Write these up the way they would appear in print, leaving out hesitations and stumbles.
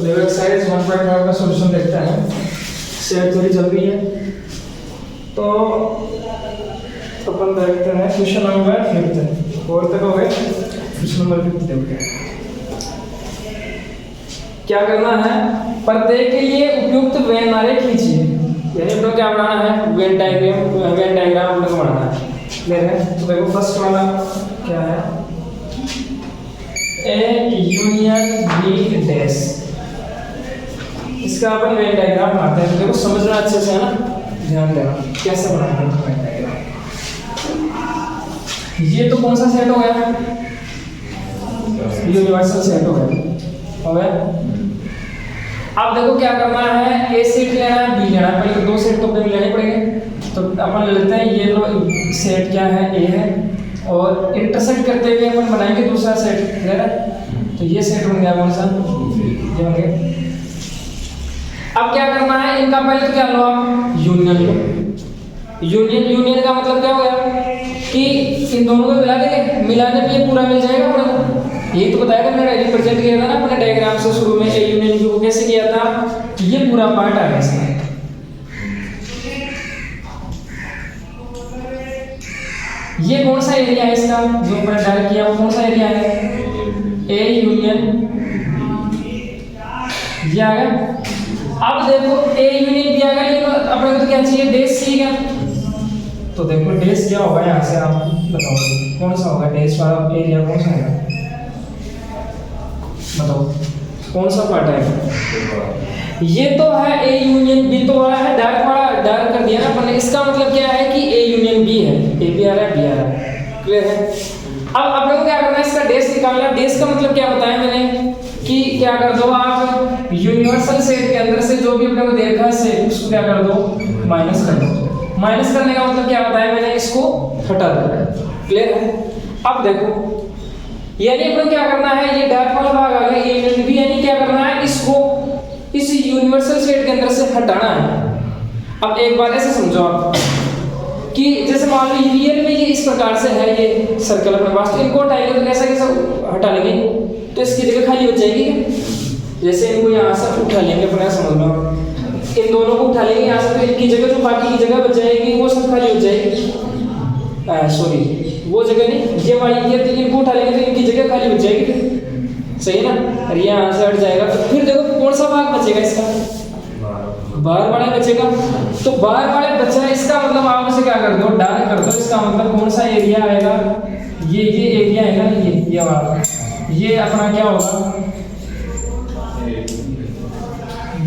तो देखो एक्सरसाइज 1.5 का सॉल्यूशन देखते हैं। सेट थोड़ी चल रही है तो अपन देखते हैं क्वेश्चन नंबर 5 4 तक हो गए। क्वेश्चन नंबर 5 देखते हैं क्या करना है। प्रत्येक के लिए उपयुक्त वेन आरेख खींचिए, यानी अपने क्या बनाना है, वेन डायग्राम अपने को बनाना है। क्लियर है। तो देखो फर्स्ट वाला क्या है, ए यूनियन बी डैश, इसका अपन वेन डायग्राम बनाते हैं। देखो समझना अच्छे से है ना, ध्यान देना कैसे बनाते हैं वेन डायग्राम। ये तो कौन सा सेट हो गया, यूनिवर्सल सेट हो गया। अब देखो क्या करना है, ए सेट लेना है बी लेना है, पहले तो दो सेट तो अपने लेने पड़ेंगे। तो अपन लेते हैं ये लो सेट क्या है, ए है, और इंटरसेक्ट करते हुए अपन बनाएंगे दूसरा सेट। क्लियर है। तो ये सेट बन गया कौन सा, ये बन गया। अब क्या करना है, इनका पहले तो क्या लो आप यूनियन लो। यूनियन का मतलब क्या हो गया कि इन दोनों को मिला देंगे, मिलाने पे ये पूरा मिल जाएगा अपने को। यही तो बताया था मैंने, रिप्रेजेंट किया था ना अपने डायग्राम से शुरू में ए यूनियन बी को कैसे किया था, कि ये पूरा पार्ट आ गया इसका। ये कौन सा एरिया है इसका जो मैंने डायल किया, वो कौन सा एरिया है, ए यूनियन ये आ गया। अब देखो ए यूनियन बी आ गया, लेकिन अपने को तो क्या चाहिए, डैश चाहिए। तो देखो डैश क्या होगा, यहाँ से आप बताओ कौन सा होगा डैश वाला एरिया, कौन सा है बताओ, कौन सा पार्ट है। ये तो है ए यूनियन बी, तो वाला है डार्क कर दिया ना अपन ने। इसका मतलब क्या है कि ए यूनियन बी है, ए भी आ रहा है बी आ रहा है। क्लियर है। अब अपने को क्या करना है, इसका डैश निकालना है। डैश का मतलब क्या बताया मैंने कि क्या कर दो आप यूनिवर्सल सेट के अंदर से जो भी अपने को देखा है सेट, उसको क्या कर दो, माइनस कर दो। माइनस करने का मतलब क्या बताया मैंने, इसको हटा दो। क्लियर है। अब देखो यानी अपन क्या करना है, ये डार्क वाला भाग आ गया ए यूनियन बी, यानी क्या करना है, इसको इस यूनिवर्सल सेट के अंदर से हटाना है। अब एक बात ऐसे समझो आप कि जैसे मान लो रियल में ये इस प्रकार से है, ये सर्कल अपने पास, तो इनको हटाएंगे तो कैसा कैसा हटा लेंगे, तो इसकी जगह खाली हो जाएगी। जैसे इनको यहाँ से उठा लेंगे अपने, समझ लो इन दोनों को उठा लेंगे यहाँ से, तो इनकी जगह जो बाकी की जगह बच जाएगी वो सब खाली हो जाएगी। सॉरी वो जगह नहीं, ये वाली ये इनको उठा लेंगे तो इनकी जगह खाली हो जाएगी, सही ना। और ये यहाँ से हट जाएगा, तो फिर देखो कौन सा भाग बचेगा इसका, बाहर वाला बचेगा। तो बाहर वाले बचा है, इसका मतलब आप इसे क्या कर दो, डार्क कर दो। इसका मतलब कौन सा एरिया आएगा, ये एरिया है ना, ये वाला, ये अपना क्या होगा,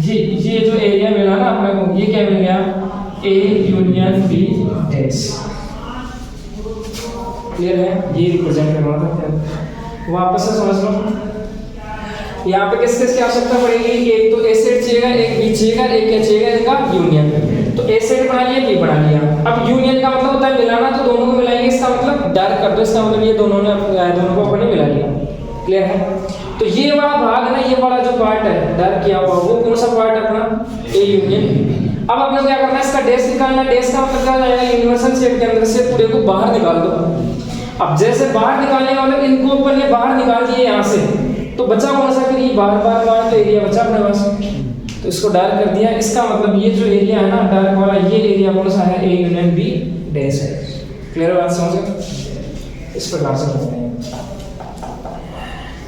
ये जो एरिया मिला ना अपने को, ये क्या मिल गया, A union B dash. Clear है। ये रिप्रेजेंट करना था, वापस से समझ लो। यहाँ पे किस किस की आवश्यकता पड़ेगी, एक तो ए सेट चाहिएगा, एक बी चाहिएगा, एक क्या चाहिएगा इनका यूनियन। तो ए सेट बना लिया, बी बना लिया। अब यूनियन का मतलब होता है मिलाना, तो दोनों को मिलाएंगे, इसका मतलब डार्क कर दो। इसका मतलब ये दोनों को अपने मिला लिया। क्लियर है। तो ये वाला भाग है ना, ये वाला जो पार्ट है डार्क किया हुआ, वो कौन सा पार्ट है अपना, ए यूनियन। अब अपने क्या करना है, इसका डैश निकालना। डैश का मतलब क्या हो जाएगा, यूनिवर्सल सेट के अंदर से पूरे को बाहर निकाल दो। अब जैसे बाहर निकालने का मतलब इनको अपन ने बाहर निकाल दिए यहाँ से, तो बचा कौन सा, फिर ये बाहर तो एरिया बचा अपने पास, तो इसको डार्क कर दिया। इसका मतलब ये जो एरिया है ना डार्क वाला, ये एरिया कौन सा है, ए यूनियन बी डैश है। क्लियर बात समझे, इस प्रकार से करते हैं।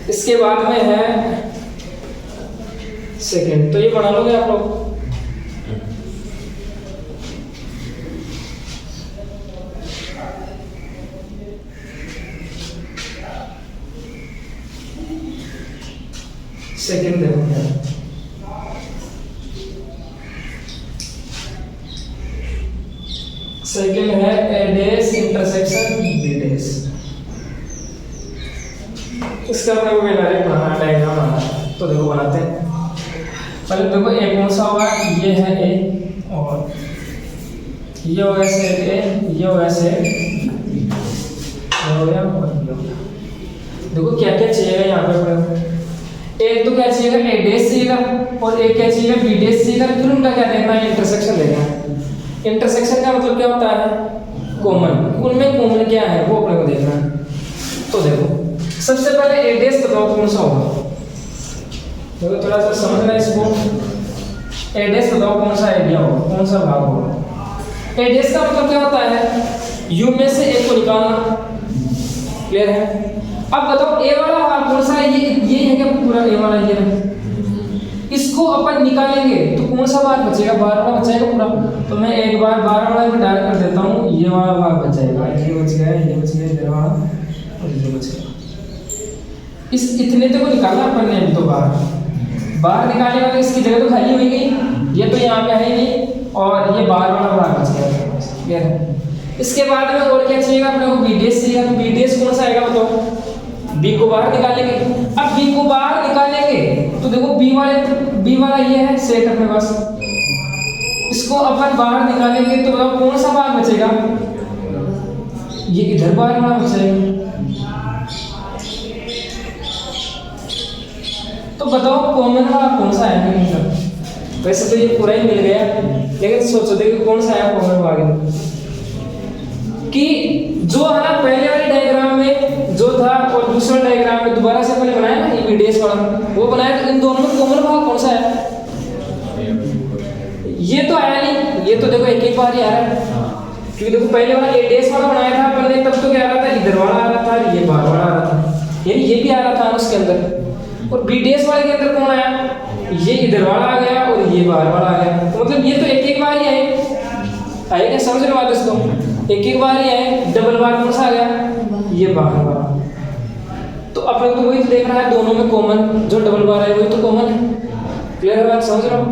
इसके बाद में है सेकंड, तो ये बना लोगे आप लोग। सेकंड देखो, सेकंड है ए डैश इंटरसेक्शन बी डैश। इसका अपने को डायरेक्ट बनाना, डायग्राम बनाना है। तो देखो बनाते हैं। पहले देखो ए कौन सा होगा, ये है ए, और ये हो गया सेट ए, ये हो गया सेट बी, हो गया। देखो क्या क्या चाहिए यहाँ पे, एक तो क्या चाहिएगा, ए डैश चाहिएगा, और एक क्या चाहिएगा, बी डैश चाहिएगा। फिर उनका क्या देखना है, इंटरसेक्शन देखना है। इंटरसेक्शन का मतलब क्या होता है, कॉमन। उनमें कॉमन क्या है वो अपने को देखना है। तो देखो सबसे पहले ए डैश बताओ कौन सा होगा, देखो थोड़ा सा समझना इसको। एडेस बताओ कौन सा एरिया हो, कौन सा भाग हो। एडेस का मतलब क्या होता है, यू में से एक को निकालना। क्लियर है। अब बताओ ए वाला भाग कौन सा है, ये है क्या पूरा ए वाला, ये है। इसको अपन निकालेंगे तो कौन सा भाग बचेगा, 12 वाला बचेगा पूरा। तो मैं एक बार 12 वाला में डायरेक्ट कर देता हूँ, ये वाला भाग बचेगा, ये बच गया, ये बच गया, ये वाला और ये बच गया। इस इतने तो को निकालना अपन ने, तो बाहर निकालने वाले इसकी जगह तो खाली हुई गई, ये तो यहाँ पे है ही नहीं, और ये 12 वाला भाग बच गया। क्लियर है। इसके बाद में और क्या चाहिएगा अपने को, बीडीएस चाहिएगा। तो बीडीएस कौन सा आएगा बताओ, बी को बाहर निकालेंगे। अब बी को बाहर निकालेंगे तो देखो बी वाला ये है सेट अपने पास, इसको अपन बाहर निकालेंगे तो बताओ कौन सा भाग बचेगा, ये इधर बाहर वाला बचेगा। तो बताओ कॉमन वाला कौन सा है। वैसे तो ये पूरा ही मिल गया, लेकिन सोचो देखो कौन सा है कॉमन भाग, कि जो है ना पहले वाले डायग्राम में जो था और दूसरा डायग्राम में दोबारा से अपने बनाया ना बीडीएस वाला, वो बनाया। तो इन दोनों में कॉमन भाग कौन सा है, ये तो आया नहीं, ये तो देखो एक एक बार ही आ रहा है। क्योंकि देखो पहले वाला एडीएस वाला बनाया था अपन ने, तब तो क्या आ रहा था, इधर वाला आ रहा था, ये बाहर वाला आ रहा था, यानी ये भी आ रहा था उसके अंदर। और बीडीएस वाले के अंदर कौन आया, ये इधर वाला आ गया और ये बाहर वाला आ गया। तो मतलब ये तो एक एक बार ही आए, क्या समझ रहे हो बात इसको, एक एक बार ही आए। डबल बार कौन सा आ गया, ये बाहर वाला। तो अपने को वही तो देख रहा है, दोनों में कॉमन जो डबल बार है वही तो कॉमन है। क्लियर है बात, समझ रहे हो।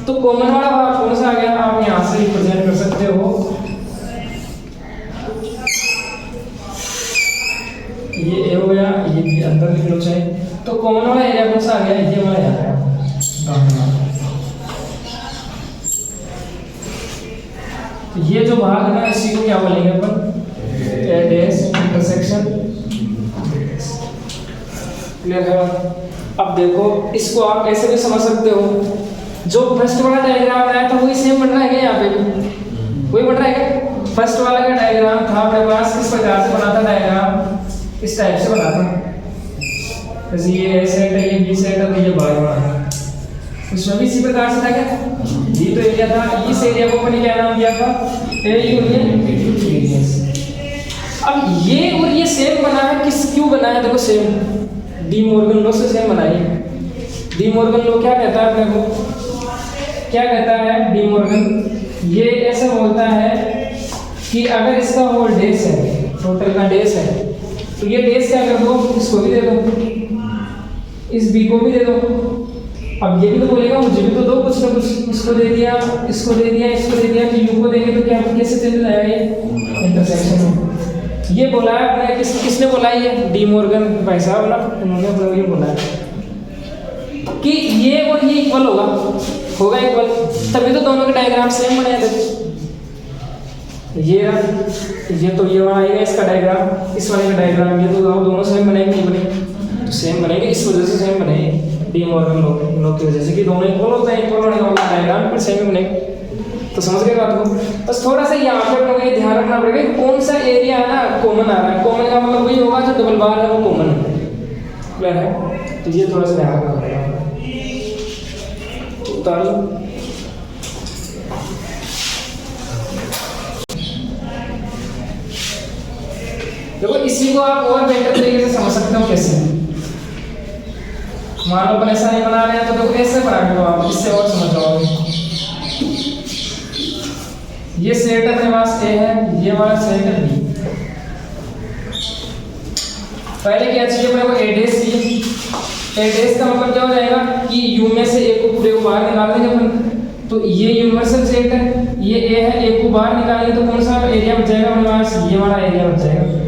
तो कॉमन वाला भाग कौन सा आ गया, आप यहाँ से रिप्रेजेंट कर सकते हो, ये ए हो गया, ये भी अंदर लिख लो चाहे। तो कॉमन वाला एरिया कौन सा आ गया, ये वाला आ गया। ये जो भाग है ना, इसी को क्या बोलेंगे अपन, एडेस इंटरसेक्शन। क्लियर है। अब देखो इसको आप ऐसे भी समझ सकते हो, जो फर्स्ट वाला डायग्राम आया था वही सेम बन रहा है क्या, यहाँ पे भी वही बन रहा है क्या। फर्स्ट वाला का डायग्राम था अपने पास, किस प्रकार से बना था डायग्राम, इस टाइप से बना था। जैसे ये ए सेट है, ये बी सेट है, तो ये बाहर वाला है, उसमें भी इसी प्रकार से था क्या। ये तो एरिया था, इस एरिया को अपन ने क्या नाम दिया था, ए यूनियन बीडीएस। अब ये और ये सेम बना है, किस क्यों बना है, देखो सेम डी मॉर्गन लॉ से सेम बना है। डी मॉर्गन लॉ क्या कहता है अपने को, क्या कहता है डी मॉर्गन, ये ऐसे बोलता है कि अगर इसका होल डेस है, टोटल का डेस है, तो ये डेस क्या कर दो, इसको भी दे दो, इस बी को भी दे दो। अब ये भी तो बोलेगा मुझे भी तो दो कुछ ना कुछ, इसको दे दिया, इसको दे दिया, इसको दे दिया, कि यू को देंगे तो क्या कैसे चेंज हो जाएगा, ये इंटरसेक्शन में। ये बोला है अपने, किसने बोला है, ये डी मॉर्गन भाई साहब ना, उन्होंने अपने ये बोला है कि ये और ये इक्वल होगा इक्वल, तभी तो दोनों के डायग्राम सेम बने थे। ये तो ये वाला आएगा इसका डायग्राम, इस वाले का डायग्राम, ये तो दोनों सेम बनेंगे, नहीं बनेंगे, तो सेम बनेंगे, इस वजह से सेम बनेंगे डी मॉर्गन लॉ की वजह से, कि दोनों इक्वल होते हैं, इक्वल होने का डायग्राम फिर सेम बनेंगे। तो समझ गए बात को। बस थोड़ा सा यहाँ पे अपने को ये ध्यान रखना पड़ेगा कि कौन सा एरिया है ना कॉमन आ रहा है, कॉमन का मतलब वही होगा जो डबल बार है वो कॉमन है। क्लियर है। तो ये थोड़ा सा ध्यान रखना पड़ेगा। उतार लो। देखो इसी को आप और बेहतर तरीके से समझ सकते हो कैसे। मान लो अपन ऐसा नहीं बना रहे हैं तो देखो ऐसे बना के आप इससे और समझ जाओगे। ये सेट अपने पास ए है, ये वाला सेट है बी। पहले क्या चाहिए अपने को, एडेस चाहिए। एडेस का मतलब क्या हो जाएगा कि यू में से ए को पूरे को बाहर निकाल देंगे अपन, तो ये यूनिवर्सल सेट है, ये ए है, ए को बाहर निकालेंगे तो कौन सा एरिया बच जाएगा अपने पास, ये वाला एरिया बच जाएगा।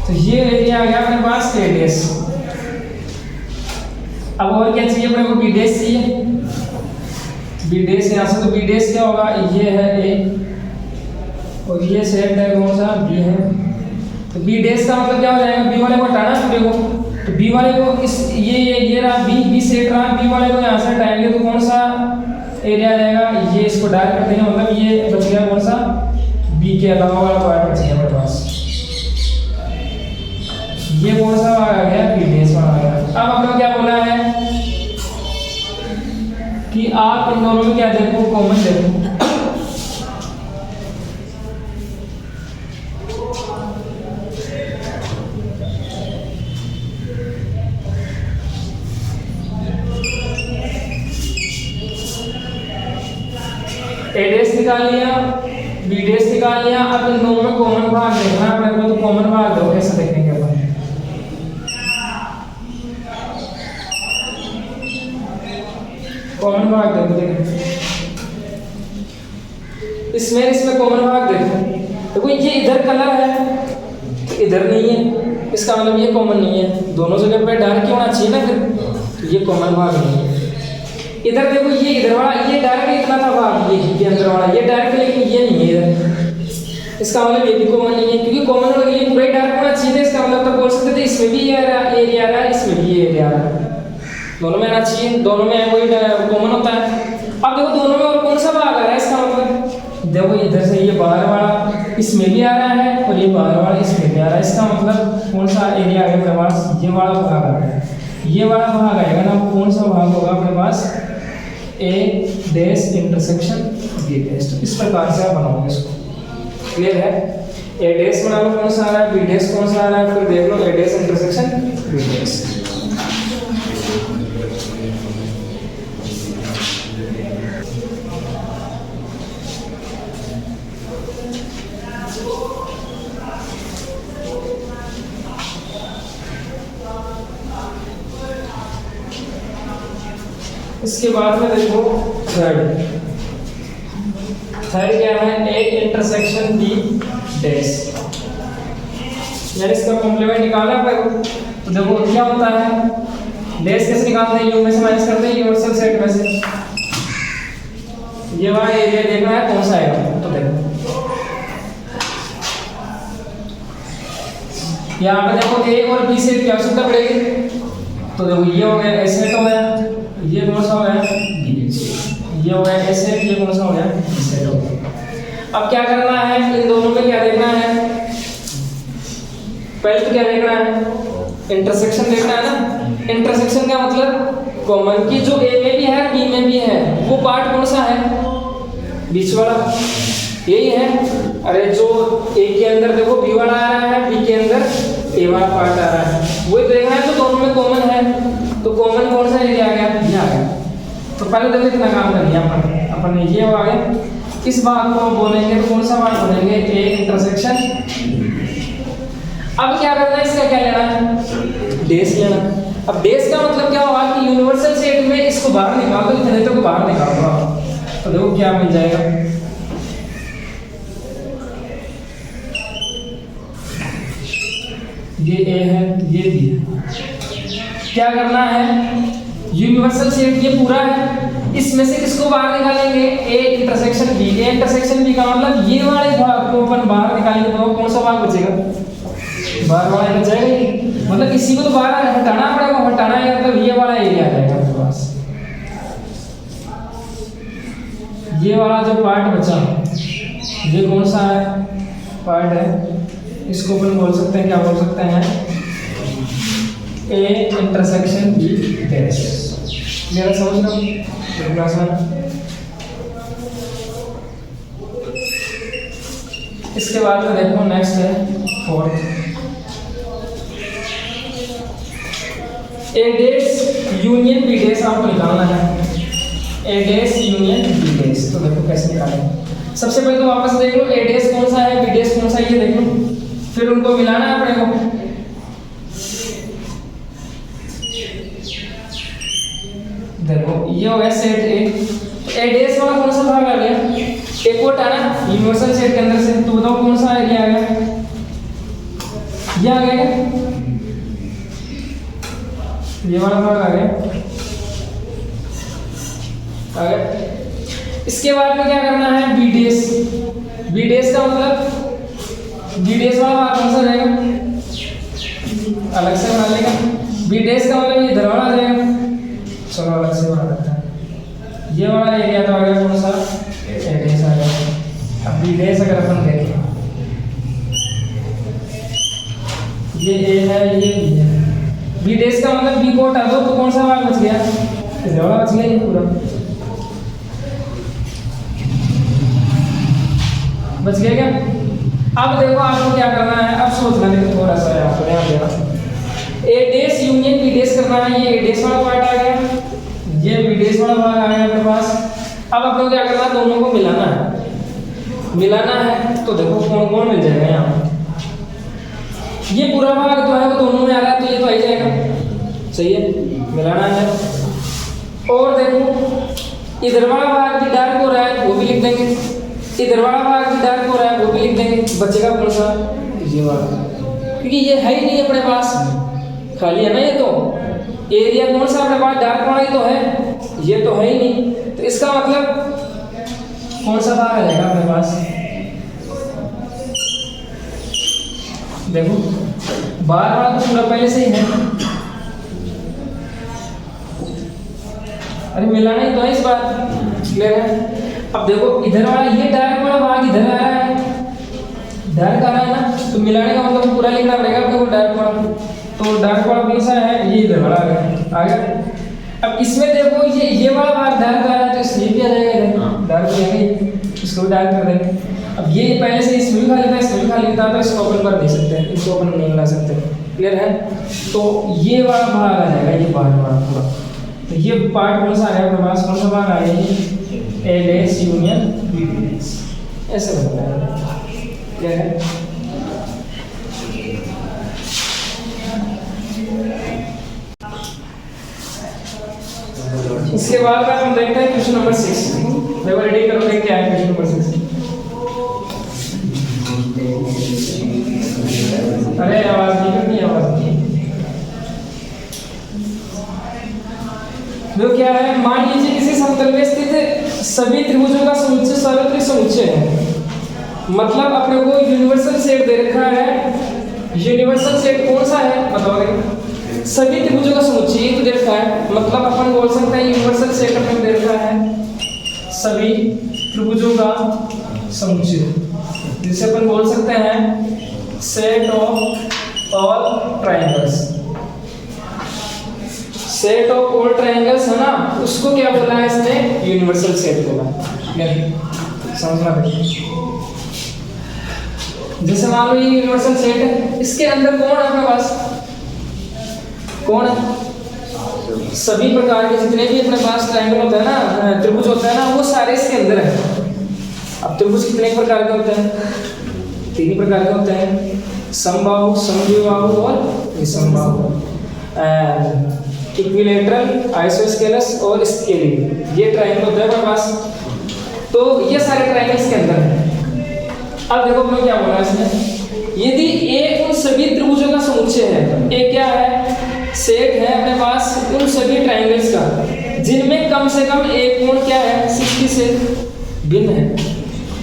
तो ये एरिया आ गया अपने पास एडेस। अब और क्या चाहिए अपने को, बीडेस चाहिए। बीडेस यहाँ से, तो बीडेस क्या होगा, ये है ए और ये सेट है कौन सा, बी है। तो बीडेस का मतलब क्या हो जाएगा, बी वाले को हटाना पूरे को, तो बी वाले को इस ये रहा बी सेट रहा, बी वाले को यहाँ से हटाएंगे तो कौन सा एरिया आ जाएगा, ये इसको डायरेक्ट कर देंगे, मतलब ये बच गया कौन सा, बी के अलावा वाला पार्ट बच गया हमारे पास। ये कौन सा भाग आ गया, बी डेस वाला आ गया। अब हमने क्या बोला है कि आप इन दोनों में क्या देखो, कॉमन देखो। ए डेस निकाल लिया, बी डेस निकाल लिया। अब इन दोनों में कॉमन भाग देखना है अपने को, तो कॉमन भाग दो, कैसे देखेंगे अपन। कॉमन भाग देखो, इसमें कॉमन भाग देखो। ये इधर कलर है, इधर नहीं है, इसका मतलब ये कॉमन नहीं है। दोनों जगह पे डार्क क्यों होना चाहिए ना, फिर ये कॉमन भाग नहीं है। इधर देखो, ये इधर वाला ये डार्क इतना था भाग, ये अंदर वाला ये डार्क है, लेकिन ये नहीं है इधर। इसका मतलब ये भी कॉमन नहीं है, क्योंकि कॉमन वाला ये पूरा डार्क होना चाहिए। इसका मतलब तो बोल सकते थे इसमें भी ये एरिया आ रहा है, इसमें भी ये एरिया आ रहा है, दोनों में आना चाहिए, दोनों में वही कॉमन होता है। अब देखो दोनों में और कौन सा भाग आ रहा है, इसका मतलब देखो इधर से ये बाहर वाला इसमें भी आ रहा है और ये बाहर वाला इसमें भी आ रहा है। इसका मतलब कौन सा एरिया है अपने पास, ये वाला भाग आ रहा है। ये वाला भाग आएगा ना, वो कौन सा भाग होगा अपने पास, ए डैश इंटरसेक्शन बी डैश। इस प्रकार से आप बनाओगे इसको, क्लियर है। ए डैश बना लो, कौन सा आ रहा है, बी डैश कौन सा आ रहा है, फिर देख लो ए डैश इंटरसेक्शन बी डैश। इसके बाद में देखो थर्ड क्या है, ए इंटरसेक्शन बी डैश, यानी इसका कॉम्प्लीमेंट निकालना पड़ेगा। तो देखो क्या होता है, डैश कैसे निकालते हैं, यू में से माइनस करते हैं यूनिवर्सल सेट में से। ये वाला एरिया देखना है कौन सा आएगा, तो देखो यहाँ पे देखो ए और बी से क्या आवश्यकता पड़ेगी, तो देखो ये हो गया ए सेट हो गया, ये कौन सा हो गया बी, ये हो गया ए सेट, ये कौन सा हो गया बी सेट हो गया। अब क्या करना है, इन दोनों में क्या देखना है, पहले तो क्या देखना है, इंटरसेक्शन देखना है ना। इंटरसेक्शन का मतलब कॉमन की जो ए में भी है बी में भी है, वो पार्ट कौन सा है, बीच वाला यही है। अरे जो ए के अंदर देखो बी वाला आ रहा है, बी के अंदर ए वाला पार्ट आ रहा है, वही देखना है। तो दोनों में कॉमन है, तो कॉमन कौन सा एरिया आ गया, ये आ गया। तो पहले देखो इतना काम कर लिया अपन ने, ये आ गया। इस भाग को बोलेंगे तो कौन सा भाग बोलेंगे, ए इंटरसेक्शन। अब क्या करना है, इसका क्या लेना है, डैश लेना। अब डैश का मतलब क्या होगा कि यूनिवर्सल सेट में इसको बाहर निकाल दो, इतने तो बाहर निकाल दो, तो देखो क्या मिल जाएगा, ये ए है, ये बी है। क्या करना है, यूनिवर्सल सेट ये पूरा है, इसमें से किसको बाहर निकालेंगे, A intersection B. A intersection B का मतलब ये वाले भाग को अपन बाहर निकालेंगे, तो कौन सा भाग बचेगा, बाहर वाला बच जाएगा। मतलब इसी को तो बाहर हटाना पड़ेगा, हटाना है मतलब ये वाला एरिया आ जाएगा आपके पास। ये वाला जो पार्ट बचा, ये कौन सा है पार्ट है, इसको अपन बोल सकते हैं, क्या बोल सकते हैं, ए इंटरसेक्शन बी डैश। मेरा समझ लो क्लास में। इसके बाद में देखो नेक्स्ट है फोर्थ, ए डैश यूनियन बी डैश आपको निकालना है, ए डैश यूनियन बी डैश। तो देखो कैसे निकालेंगे, सबसे पहले तो वापस देख लो ए डैश कौन सा है, बी डैश कौन सा है, ये देख लो, फिर उनको मिलाना है अपने को। देखो ये हो गया सेट ए, तो ए डैश वाला कौन सा भाग आ गया, एक और आना यूनिवर्सल सेट के अंदर से। तो बताओ कौन सा एरिया आ गया, ये आ गया, ये वाला भाग आ गया। इसके बाद में क्या करना है, बी डैश। बी डैश का मतलब बी डैश वाला भाग कौन सा रहेगा, अलग से बना लेगा। बी डैश का मतलब ये इधर वाला आ जाएगा, चलो अलग से बना लेते हैं। ये वाला एरिया तो आ गया कौन सा, ए डैश आ गया। अब बी डैश अगर अपन देखें ये ए है, ये बी है। बी डेश का मतलब बी को हटा दो तो कौन सा भाग बच गया? इधर वाला बच गया ये पूरा, बच गया क्या? अब देखो आपको क्या करना है, अब सोचना लेकिन थोड़ा सा है आपको ध्यान ए डेश यूनियन बी डेश करना है। ये ए डेश वाला पार्ट आ गया, ये बी डेश वाला भाग आ गया आपके पास। अब आपको क्या करना है, दोनों को मिलाना है। मिलाना है तो देखो कौन कौन मिल जाएगा यहाँ। ये पूरा भाग जो है वो दोनों में आ रहा है तो ये तो आ ही जाएगा, सही है, मिलाना है। और देखो इधर वाला भाग भी डार्क हो रहा है वो भी लिख देंगे, इधर वाला भाग भी डार्क हो रहा है वो भी लिख देंगे। बचेगा कौन सा? ये वाला, क्योंकि ये है ही नहीं अपने पास, खाली है ना ये। तो एरिया कौन सा अपने पास? डार्क वाला ही तो है, ये तो है ही नहीं। तो इसका मतलब कौन सा भाग आ जाएगा अपने पास? देखो बाहर वाला तो पूरा पहले से ही है, अरे मिलाना ही तो है इस बार, क्लियर है। अब देखो इधर वाला ये डार्क वाला भाग इधर आ रहा है, डार्क आ रहा है ना, तो मिलाने का मतलब पूरा लिखना पड़ेगा आपको डार्क वाला। तो डार्क वाला कौन सा है? ये इधर वाला आ गया। अब इसमें देखो ये वाला भाग डार्क आ रहा है तो इसलिए भी आ जाएगा इधर, डार्क हो जाएगा, इसको भी डार्क कर देंगे। अब ये पहले से इसमें भी खाली था, इसमें भी खाली था, तो इसको ओपन कर नहीं सकते, इसको ओपन नहीं ला सकते, क्लियर है। तो ये वाला भाग आ जाएगा, ये बाहर वाला पूरा। तो ये पार्ट कौन सा आ गया अपने पास? कौन सा भाग आ गया? ए डेश यूनियन बी डेश, ऐसे बताया, क्या है? इसके बाद का हम देखते हैं क्वेश्चन नंबर 6। देखो रेडी करो, देख क्या है क्वेश्चन नंबर 6। अरे आवाज नहीं करनी, आवाज नहीं। जो क्या है, मान लीजिए किसी समतल में स्थित सभी त्रिभुजों का समुच्चय सार्वत्रिक समुच्चय है। मतलब अपने को यूनिवर्सल सेट दे रखा है। यूनिवर्सल सेट कौन सा है बताओगे? सभी त्रिभुजों का समुच्चय ये तो दे रखा है, मतलब अपन बोल सकते हैं यूनिवर्सल सेट अपने दे रखा है सभी त्रिभुजों का समुच्चय, जिसे अपन बोल सकते हैं set of all triangles. Set of all triangles है ना, उसको क्या बोला है इसने? यूनिवर्सल सेट बोला। समझना पड़ेगा। जैसे मान लो ये यूनिवर्सल सेट है, इसके अंदर कौन है अपने पास? कौन है? सभी प्रकार के जितने भी अपने पास ट्रायंगल होता है ना, त्रिभुज होता है ना, वो सारे इसके अंदर है। अब त्रिभुज कितने प्रकार के होते हैं? 3 प्रकार के होते हैं, समबाहु, समद्विबाहु और विषमबाहु। इक्विलैटरल, आइसोस्केलस और स्केलिंग, ये ट्रायंगल होता है हमारे पास। तो ये सारे ट्रायंगल्स के अंदर है। अब देखो मैं क्या बोला इसने, यदि ए उन सभी त्रिभुजों का समुच्चय है, ए क्या है? सेट है अपने पास उन सभी ट्रायंगल्स का जिनमें कम से कम एक कोण क्या है? 60 से भिन्न है।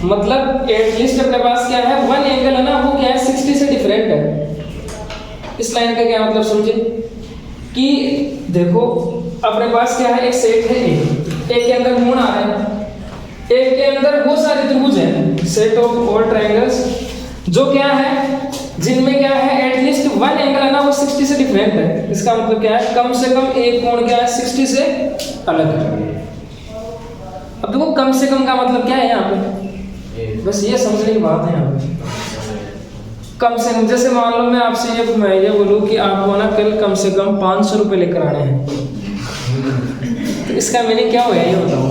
मतलब एटलीस्ट अपने पास क्या है? वन एंगल है ना, वो क्या है? 60 से डिफरेंट है। इस लाइन का क्या मतलब समझे कि देखो अपने पास क्या है? एक सेट है ए के अंदर कोण आ रहे हैं, ए के अंदर वो सारे त्रिभुज हैं, सेट ऑफ ऑल ट्रायंगल्स, जो क्या है? जिनमें क्या है? एटलीस्ट वन एंगल है ना, वो 60 से डिफरेंट है। इसका मतलब क्या है? कम से कम एक कोण क्या है? 60 से अलग है। अब देखो कम से कम का मतलब क्या है यहाँ पे? बस ये समझने की बात है यहाँ पे। कम से कम, जैसे मान लो मैं आपसे ये बोलूँ कि आपको ना कल कम से कम 500 रुपये लेकर आने हैं, तो इसका मीनिंग क्या होगा ये बताओ?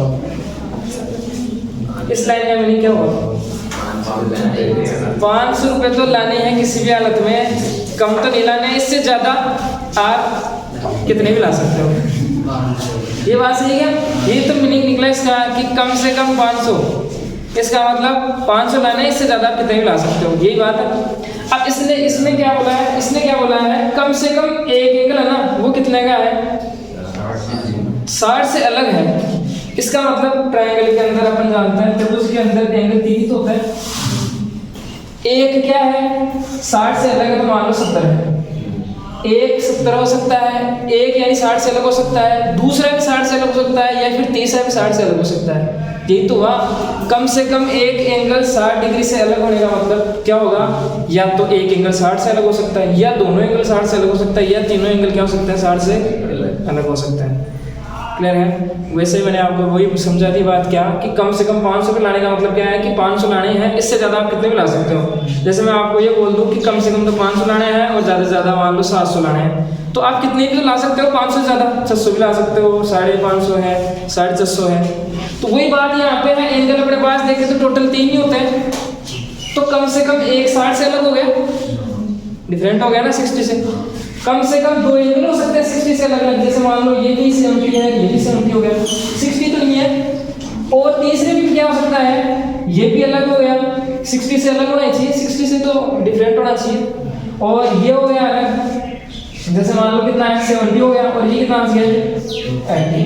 इस लाइन का मीनिंग क्या होगा? 500 रुपये तो लाने हैं किसी भी हालत में, कम तो नहीं लाने हैं। इससे ज़्यादा आप कितने भी ला सकते हो। ये बात सही है। ये तो मीनिंग निकला इसका कि कम से कम 500, इसका मतलब 500 लाना है, इससे ज़्यादा आप कितने भी ला सकते हो, यही बात है। अब इसने क्या बोला है? इसने क्या बोला है? कम से कम एक एंगल है ना, वो कितने का है? 60 से अलग है। इसका मतलब ट्रायंगल के अंदर अपन जानते हैं त्रिभुज के अंदर एंगल 3 होता है। एक क्या है? 60 से अलग है, तो मान लो 70 है। एक 70 हो सकता है, एक यानी 60 से अलग हो सकता है, दूसरा भी 60 से अलग हो सकता है, या फिर तीसरा भी 60 से अलग हो सकता है। यही तो हुआ। कम से कम एक एंगल 60 डिग्री से अलग होने का मतलब क्या होगा, या तो एक एंगल 60 से अलग हो सकता है, या दोनों एंगल 60 से अलग हो सकता है, या तीनों एंगल क्या हो सकते हैं 60 से अलग हो सकता है। क्लियर है? वैसे ही मैंने आपको वही समझा दी बात क्या कि कम से कम 500 पे लाने का मतलब क्या है कि 500 लाने हैं, इससे ज़्यादा आप कितने भी ला सकते हो। जैसे मैं आपको ये बोल दूं कि कम से कम तो 500 लाने हैं और ज़्यादा से ज़्यादा मान लो 700 लाने हैं, तो आप कितने भी तो ला सकते हो, 500 से ज़्यादा 600 भी ला सकते हो, 550 है, 450 है। तो वही बात यहाँ पे है, एंगल अपने पास देखे तो टोटल 3 ही होते हैं, तो कम से कम एक 60 से अलग हो गया, डिफरेंट हो गया ना 60 से। कम से कम 2 एंगल हो सकते हैं 60 से अलग अलग, जैसे मान लो ये भी 70 है, ये भी 70 हो गया, 60 तो नहीं है। और तीसरे भी क्या हो सकता है, ये भी अलग हो गया, 60 से अलग होना चाहिए, 60 से तो डिफरेंट होना चाहिए। और ये हो गया अलग, जैसे मान लो कितना है 70 हो गया, और ये कितना आ गया 80।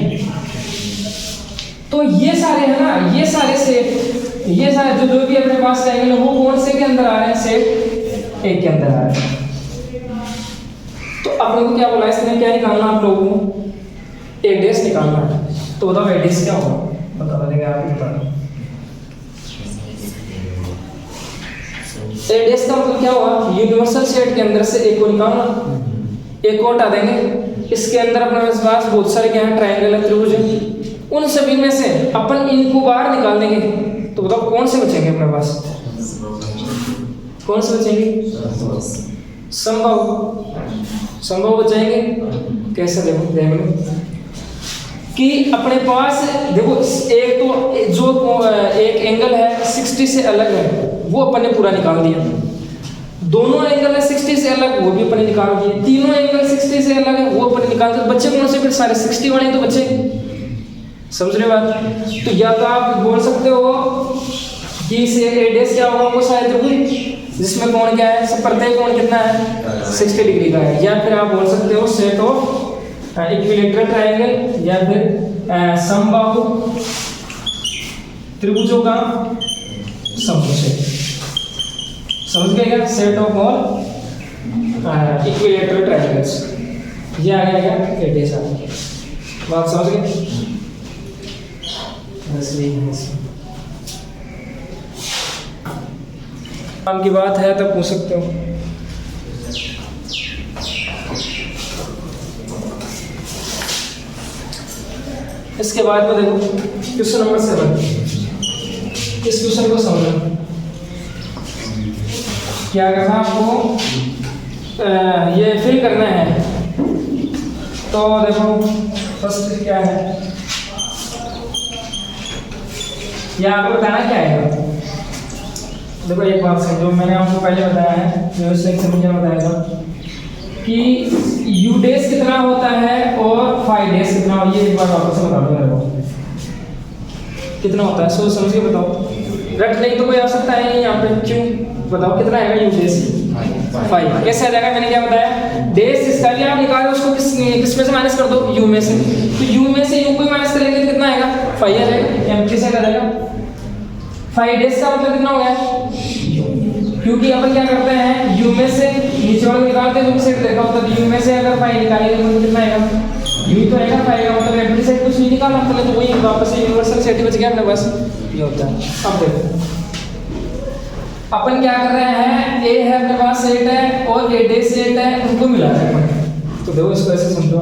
तो ये सारे है ना, ये सारे सेट, ये सारे जो भी अपने पास एंगल है वो कौन से के अंदर आ रहे हैं, सेट एक के अंदर आ रहे हैं। तो अपने को क्या बोला इसने, क्या निकालना आप लोगों को, एडेस निकालना है। तो बताओ एडेस क्या होगा, बता देंगे आप बता। एडेस का मतलब क्या होगा, यूनिवर्सल सेट के अंदर से एक को निकालना, एक को हटा देंगे, इसके अंदर अपने पास बहुत सारे क्या है, ट्रायंगल है, त्रिभुज है, उन सभी में से अपन इनको बाहर निकाल देंगे। तो बताओ कौन से बचेंगे अपने पास, कौन से बचेंगे, संभव बचाएंगे। कैसे, देखो देख लो कि अपने पास देखो एक तो जो एक एंगल है 60 से अलग है वो अपन ने पूरा निकाल दिया, दोनों एंगल है 60 से अलग वो भी अपन ने निकाल दिए, तीनों एंगल 60 से अलग है वो अपन ने निकाल दिए, बच्चे कौन से, फिर सारे 60 वाले तो बच्चे, समझ रहे बात। तो या तो आप बोल सकते हो कि से एडेस क्या होगा, वो शायद त्रिभुज जिसमें कोण क्या है, प्रत्येक कोण कितना है 60 डिग्री का है, या फिर आप बोल सकते हो सेट ऑफ इक्विलैटरल ट्रायंगल, या फिर समबाहु त्रिभुजों का समूह सेट, समझ गए क्या, set of all equilateral triangles, ये आ गया क्या एडेस आ गया, बात समझ गए। काम की बात है तब पूछ सकते हो। इसके बाद में देखो क्वेश्चन नंबर 7, इस क्वेश्चन को समझो। क्या करना आपको, ये फिल करना है। तो देखो फर्स्ट क्या है, या आपको बताना क्या है। देखो एक बात समझो, मैंने आपको पहले बताया है, मैं उससे मुझे बताया था कि यू डेज कितना होता है और फाइव डेज कितना, और ये एक बार वापस से बता दो मेरे को कितना होता है, सोच समझ के बताओ, रट नहीं तो कोई आ सकता है नहीं यहाँ पे, क्यों बताओ कितना आएगा यू डेज 5। कैसे आ जाएगा, मैंने क्या बताया, डेज इसका भी आप निकालो, उसको किस में से माइनस कर दो, यू में से, तो यू में से यू को माइनस करेंगे तो कितना आएगा 5 आ जाएगा, एम्प्टी से आ जाएगा। 5 डेज का मतलब कितना हो गया, क्योंकि अपन क्या करते हैं यू में से नीचे वाला निकालते हैं, तो सेट देखा होता है, यू में से अगर 5 निकालेंगे तो कितना आएगा, यू तो आएगा 5 का मतलब एम्प्टी सेट कुछ नहीं निकाला, मतलब तो वही वापस से यूनिवर्सल सेट बच गया अपने पास, ये होता है। अब देखो अपन क्या कर रहे हैं, ए है अपने पास सेट है और ए डे सेट है, उनको मिला रहे हैं। तो देखो इसको ऐसे समझो,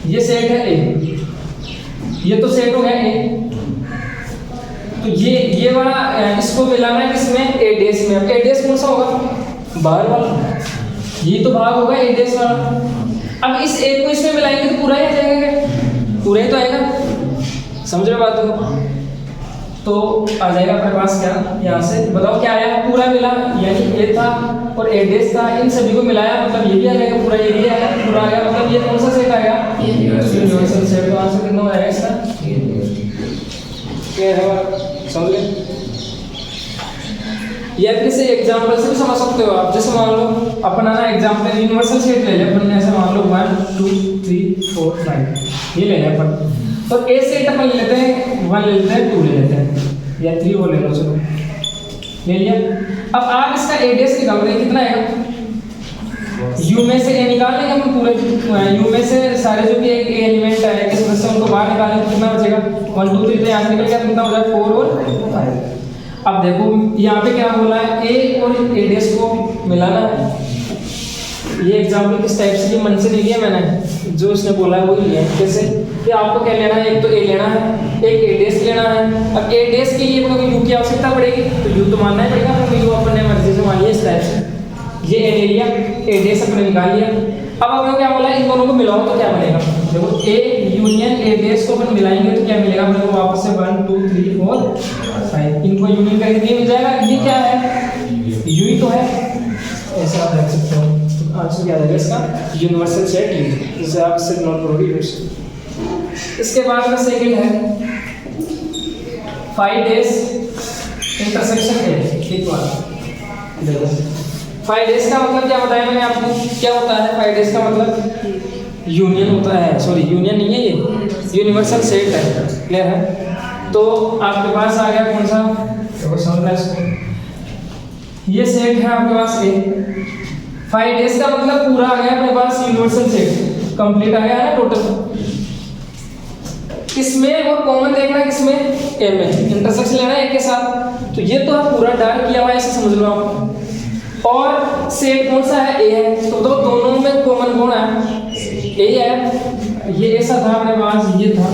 ये सेट है ए, ये तो सेट हो गया ए, तो ये वाला इसको मिलाना है किसमें, ए डेस में। अब ए डेस कौन सा होगा, बाहर वाला, ये तो भाग होगा ए डेस वाला। अब इस ए को इसमें मिलाएंगे तो पूरा ही आ जाएगा, क्या पूरा ही तो आएगा, समझ रहे बात को। तो आ जाएगा अपने पास क्या, यहाँ से बताओ क्या आया, पूरा मिला, यानी ए था और ए डेस था, इन सभी को मिलाया, मतलब ये भी आ जाएगा पूरा, ये भी आया पूरा आ गया, मतलब ये कौन सा सेट आएगा, यूनिवर्सल सेट। तो आंसर कितना हो जाएगा इसका, क्या है समझ गए। या फिर से एग्जांपल से भी समझ सकते हो आप, जैसे मान लो अपन ना एग्जांपल यूनिवर्सल सेट ले ले अपन, ऐसे मान लो 1 2 3 4 5 ये ले लें अपन, तो ए सेट अपन ले लेते हैं 1 ले लेते हैं, 2 ले लेते हैं, या 3 वो ले लो, चलो ले लिया। अब आप इसका ए डेस निकालोगे कितना आएगा, यू में से ए निकालने के हम पूरे यू में से सारे जो भी एक एलिमेंट है किस वजह से उनको बाहर निकालें तो कितना बचेगा 1 2 3 तो यहाँ से निकल गया तो कितना हो जाएगा 4 और 5। अब देखो यहाँ पे क्या बोला है ए और ए डैश को मिलाना है। ये एग्जांपल किस टाइप से मन से नहीं लिया मैंने, जो उसने बोला है वही लिया है। कैसे कि आपको क्या लेना है, एक तो ए लेना है, एक ए डैश लेना है। अब ए डैश के लिए अपने को यू की आवश्यकता पड़ेगी तो यू तो मानना ही पड़ेगा, तो यू अपने मर्जी से मानिए इस टाइप से। ये ए ले लिया, ए डैश अपने निकाल लिया। अब आपने क्या बोला इन दोनों को मिलाओ तो क्या बनेगा, देखो ए यूनियन ए डैश को अपन मिलाएंगे तो क्या मिलेगा अपने को वापस से 1 2 3 4 5 इनको यूनियन करके ये मिल जाएगा। ये क्या है, यू ही तो है, ऐसा आप देख सकते हो। आंसर क्या आएगा इसका, यूनिवर्सल सेट यू, जिसे आप सिर्फ नॉट प्रोड्यूस। इसके बाद में सेकंड है 5 डैश इंटरसेक्शन ए। ठीक बात, देखो 5 डैश का मतलब क्या बताया मैंने आपको, क्या होता है 5 डैश का मतलब यूनियन होता है, सॉरी यूनियन नहीं है, ये यूनिवर्सल सेट है। क्लियर है। तो आपके पास आ गया कौन सा, देखो समझना इसको, ये सेट है आपके पास ए। 5 डैश का मतलब पूरा आ गया अपने पास यूनिवर्सल सेट, कंप्लीट आ गया है ना टोटल। किसमें और कॉमन देखना है किसमें, ए में, इंटरसेक्शन लेना है ए के साथ। तो ये तो है पूरा डार्क किया हुआ है, ऐसे समझ लो आप। और सेट कौन सा है, ए है, तो दोनों में कॉमन कौन है, ए है। ये ऐसा था अपने पास, ये था,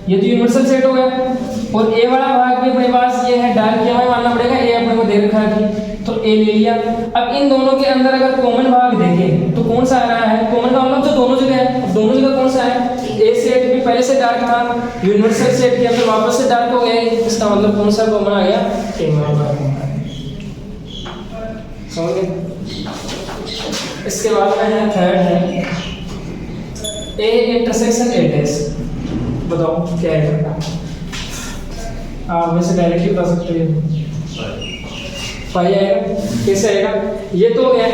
ये तो यूनिवर्सल सेट हो गया। और ए वाला भाग भी अपने पास ये है, डार्क किया हुआ मानना पड़ेगा, ए अपने को दे रखा है तो ए ले लिया। अब इन दोनों के अंदर अगर कॉमन भाग देखें तो कौन सा आ रहा है, कॉमन का मतलब जो दोनों जगह है, दोनों जगह कौन सा है, ए सेट भी पहले से डार्क था, यूनिवर्सल सेट किया फिर वापस से डार्क हो गया, इसका मतलब कौन सा कॉमन आ गया, ए वाला। समझ गए। इसके बाद में है थर्ड है ए इंटरसेक्शन ए डैश। बताओ क्या है, आप में से डायरेक्टली बता सकते हो, 5 आएगा। कैसे आएगा, ये तो हो गया ए।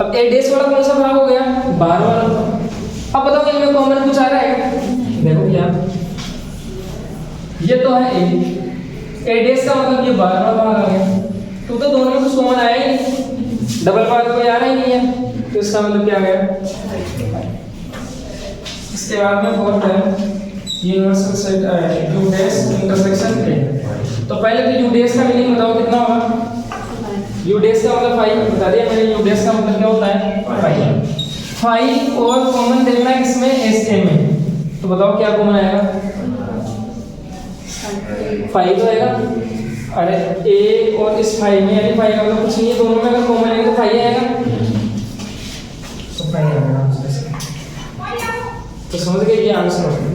अब ए डैश वाला कौन सा भाग हो गया, बाहर वाला। अब बताओ इनमें कॉमन कुछ आ रहा है, देखो क्या, ये तो है ए डैश का मतलब ये बाहर वाला भाग आ गया, तो दोनों में कुछ कॉमन आया ही नहीं, डबल भाग कोई आ रहा ही नहीं है, तो इसका मतलब क्या गया। इसके बाद में फोर्थ है universal set you dash intersection A. तो पहले तो यू डैश का मीनिंग बताओ कितना होगा, यू डैश का मतलब 5 बता दिया मैंने, यू डैश का मतलब क्या होता है 5 और कॉमन देखना है किसमें, एस ए में। तो बताओ क्या कॉमन आएगा, 5 तो आएगा। अरे ए और इस 5 में, यानी 5 का मतलब कुछ नहीं है, दोनों में अगर कॉमन आएगा तो 5 आएगा, तो 5 आएगा। तो समझ गए ये आंसर।